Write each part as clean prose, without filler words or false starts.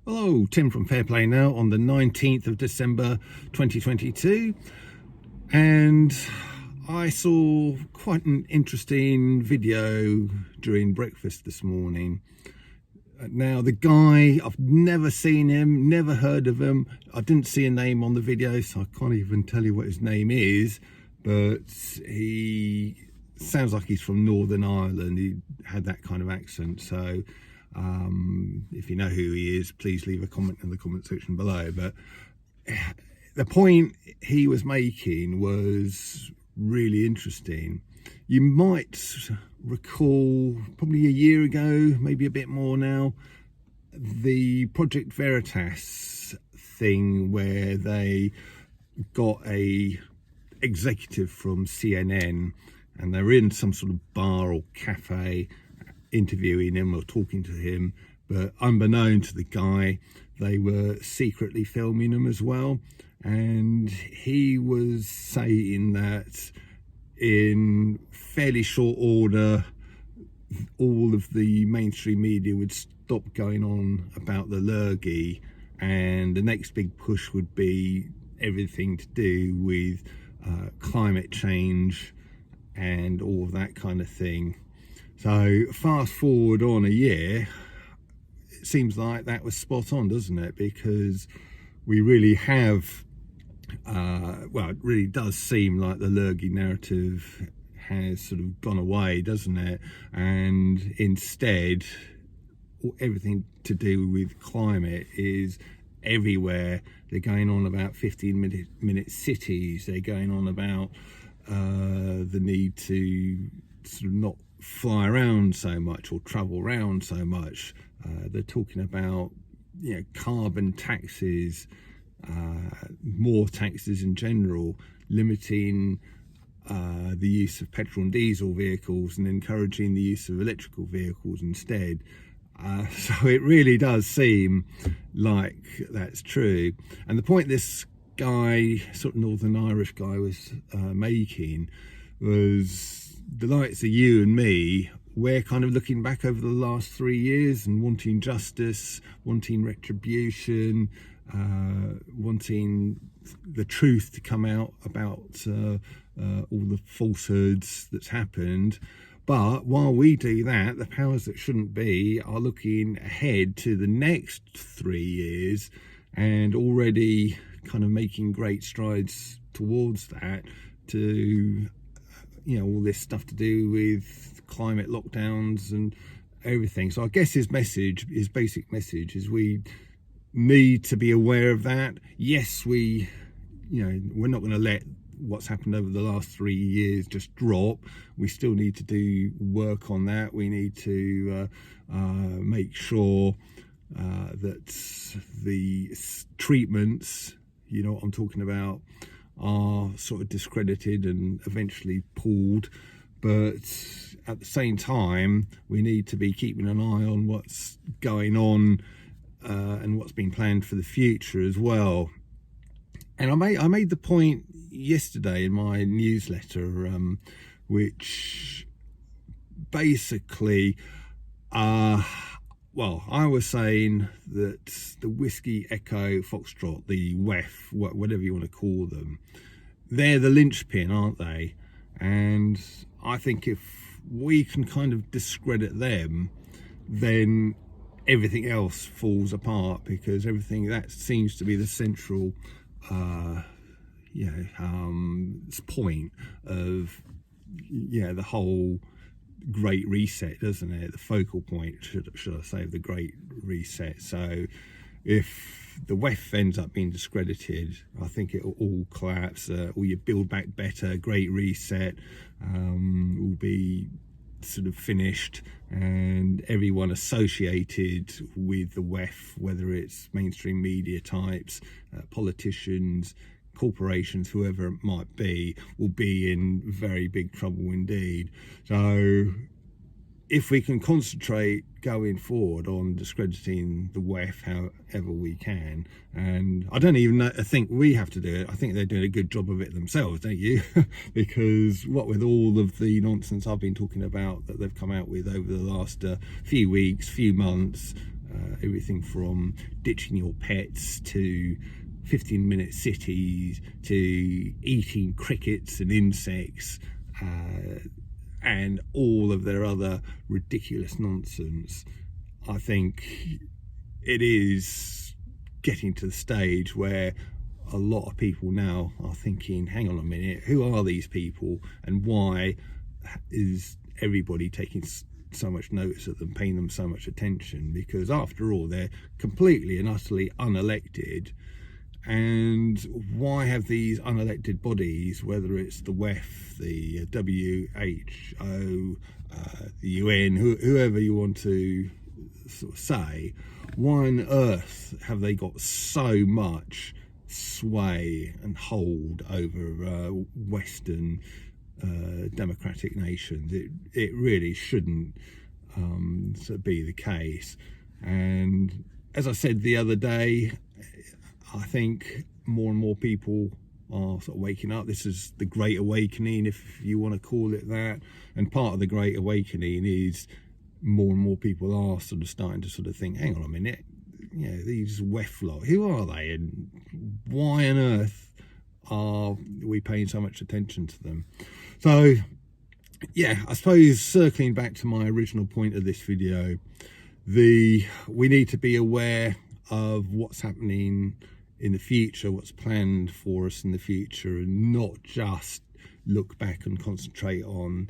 Hello, Tim from Fair Play Now on the 19th of December 2022, and I saw quite an interesting video during breakfast this morning. Now, the guy, I've never seen him, never heard of him. I didn't see a name on the video, so I can't even tell you what his name is, but he sounds like he's from Northern Ireland. He had that kind of accent, so if you know who he is, please leave a comment in the comment section below. But the point he was making was really interesting. You might recall probably a year ago, maybe a bit more now, the Project Veritas thing where they got a executive from CNN and they're in some sort of bar or cafe interviewing him or talking to him, but unbeknown to the guy, they were secretly filming him as well. And he was saying that in fairly short order, all of the mainstream media would stop going on about the lurgy, and the next big push would be everything to do with climate change and all of that kind of thing. So fast forward on a year, it seems like that was spot on, doesn't it? Because we really have, well, it really does seem like the lurgy narrative has sort of gone away, doesn't it? And instead, everything to do with climate is everywhere. They're going on about 15-minute cities. They're going on about the need to sort of not fly around so much or travel around so much. They're talking about, you know, carbon taxes, more taxes in general, limiting the use of petrol and diesel vehicles and encouraging the use of electrical vehicles instead. So it really does seem like that's true. And the point this guy, sort of Northern Irish guy, was making was, the likes of you and me, we're kind of looking back over the last 3 years and wanting justice, wanting retribution, wanting the truth to come out about all the falsehoods that's happened. But while we do that, the powers that shouldn't be are looking ahead to the next 3 years and already kind of making great strides towards that, to, you know, all this stuff to do with climate lockdowns and everything. So I guess his message, his basic message, is we need to be aware of that. Yes, we're not going to let what's happened over the last 3 years just drop. We still need to do work on that. We need to make sure that the treatments, you know what I'm talking about, are sort of discredited and eventually pulled. But at the same time, we need to be keeping an eye on what's going on and what's been planned for the future as well. And I made the point yesterday in my newsletter, which basically, well, I was saying that the Whiskey Echo Foxtrot, the WEF, whatever you want to call them, they're the linchpin, aren't they? And I think if we can kind of discredit them, then everything else falls apart, because everything that seems to be the central point of, yeah, the whole Great Reset, doesn't it? The focal point, should I say, of the Great Reset. So if the WEF ends up being discredited, I think it will all collapse. Or you Build Back Better, Great Reset will be sort of finished, and everyone associated with the WEF, whether it's mainstream media types, politicians, corporations, whoever it might be, will be in very big trouble indeed. So if we can concentrate going forward on discrediting the WEF however we can, and I don't even think we have to do it, I think they're doing a good job of it themselves, don't you? Because what with all of the nonsense I've been talking about that they've come out with over the last few weeks, few months, everything from ditching your pets to 15-minute cities to eating crickets and insects and all of their other ridiculous nonsense. I think it is getting to the stage where a lot of people now are thinking, hang on a minute, who are these people and why is everybody taking so much notice of them, paying them so much attention? Because after all, they're completely and utterly unelected. And why have these unelected bodies, whether it's the WEF, the WHO, the UN, whoever you want to sort of say, why on earth have they got so much sway and hold over Western democratic nations? It really shouldn't sort of be the case. And as I said the other day, I think more and more people are sort of waking up. This is the Great Awakening, if you want to call it that. And part of the Great Awakening is more and more people are sort of starting to sort of think, hang on a minute, you know, these WEF lot, who are they, and why on earth are we paying so much attention to them? So yeah, I suppose circling back to my original point of this video, we need to be aware of what's happening in the future, what's planned for us in the future, and not just look back and concentrate on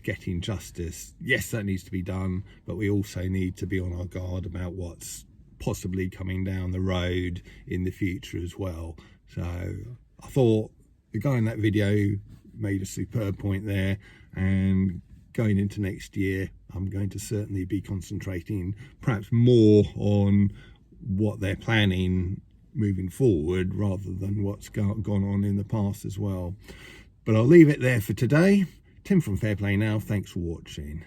getting justice. Yes, that needs to be done, but we also need to be on our guard about what's possibly coming down the road in the future as well. So I thought the guy in that video made a superb point there, and going into next year I'm going to certainly be concentrating perhaps more on what they're planning moving forward rather than what's gone on in the past as well. But I'll leave it there for today. Tim from Fair Play Now, thanks for watching.